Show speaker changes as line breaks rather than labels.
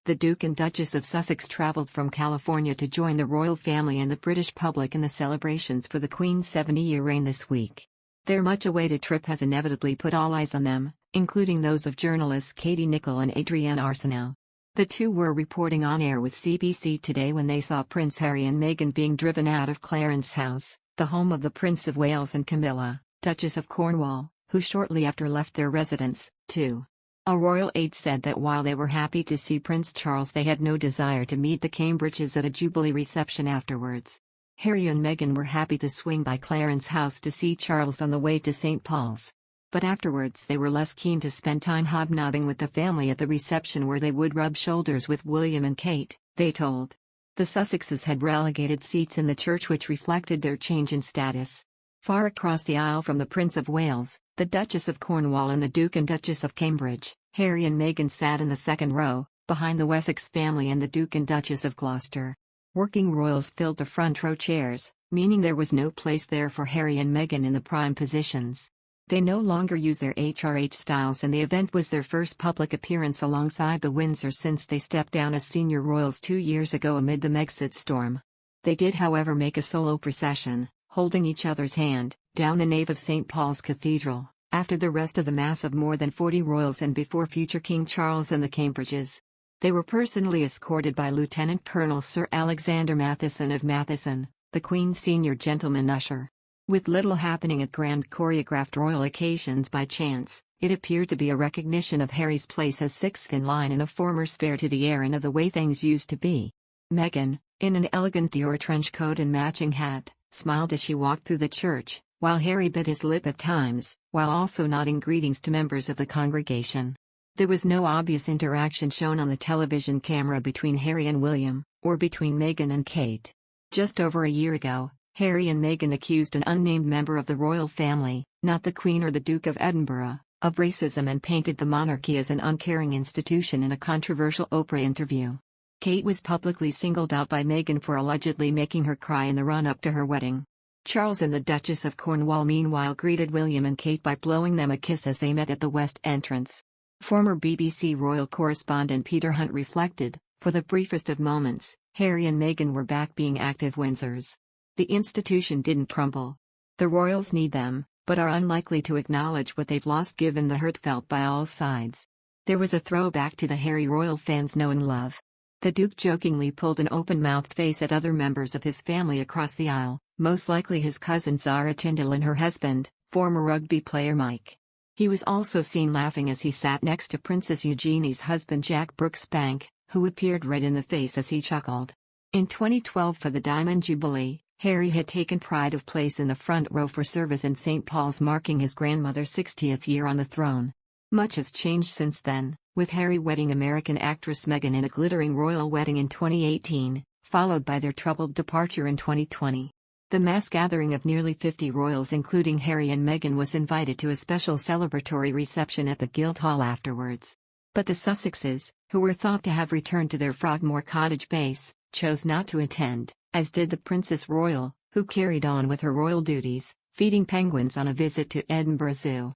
the Duke and Duchess of Sussex travelled from California to join the royal family and the British public in the celebrations for the Queen's 70-year reign this week. Their much-awaited trip has inevitably put all eyes on them, including those of journalists Katie Nicholl and Adrienne Arsenault. The two were reporting on air with CBC Today when they saw Prince Harry and Meghan being driven out of Clarence House, the home of the Prince of Wales and Camilla, Duchess of Cornwall, who shortly after left their residence, too. A royal aide said that while they were happy to see Prince Charles, they had no desire to meet the Cambridges at a Jubilee reception afterwards. Harry and Meghan were happy to swing by Clarence House to see Charles on the way to St. Paul's. But afterwards they were less keen to spend time hobnobbing with the family at the reception where they would rub shoulders with William and Kate, they told. The Sussexes had relegated seats in the church which reflected their change in status. Far across the aisle from the Prince of Wales, the Duchess of Cornwall and the Duke and Duchess of Cambridge, Harry and Meghan sat in the second row, behind the Wessex family and the Duke and Duchess of Gloucester. Working royals filled the front row chairs, meaning there was no place there for Harry and Meghan in the prime positions. They no longer use their HRH styles, and the event was their first public appearance alongside the Windsors since they stepped down as senior royals 2 years ago amid the Megxit storm. They did however make a solo procession, holding each other's hand, down the nave of St. Paul's Cathedral, after the rest of the mass of more than 40 royals and before future King Charles and the Cambridges. They were personally escorted by Lieutenant Colonel Sir Alexander Matheson of Matheson, the Queen's senior gentleman usher. With little happening at grand choreographed royal occasions by chance, it appeared to be a recognition of Harry's place as sixth in line and a former spare to the heir and of the way things used to be. Meghan, in an elegant Dior trench coat and matching hat, smiled as she walked through the church, while Harry bit his lip at times, while also nodding greetings to members of the congregation. There was no obvious interaction shown on the television camera between Harry and William, or between Meghan and Kate. Just over a year ago, Harry and Meghan accused an unnamed member of the royal family, not the Queen or the Duke of Edinburgh, of racism and painted the monarchy as an uncaring institution in a controversial Oprah interview. Kate was publicly singled out by Meghan for allegedly making her cry in the run-up to her wedding. Charles and the Duchess of Cornwall meanwhile greeted William and Kate by blowing them a kiss as they met at the west entrance. Former BBC royal correspondent Peter Hunt reflected, for the briefest of moments, Harry and Meghan were back being active Windsors. The institution didn't crumble. The royals need them, but are unlikely to acknowledge what they've lost given the hurt felt by all sides. There was a throwback to the Harry royal fans know and love. The Duke jokingly pulled an open-mouthed face at other members of his family across the aisle, most likely his cousin Zara Tindall and her husband, former rugby player Mike. He was also seen laughing as he sat next to Princess Eugenie's husband Jack Brooksbank, who appeared red in the face as he chuckled. In 2012 for the Diamond Jubilee, Harry had taken pride of place in the front row for service in St. Paul's marking his grandmother's 60th year on the throne. Much has changed since then, with Harry wedding American actress Meghan in a glittering royal wedding in 2018, followed by their troubled departure in 2020. The mass gathering of nearly 50 royals including Harry and Meghan was invited to a special celebratory reception at the Guildhall afterwards. But the Sussexes, who were thought to have returned to their Frogmore Cottage base, chose not to attend, as did the Princess Royal, who carried on with her royal duties, feeding penguins on a visit to Edinburgh Zoo.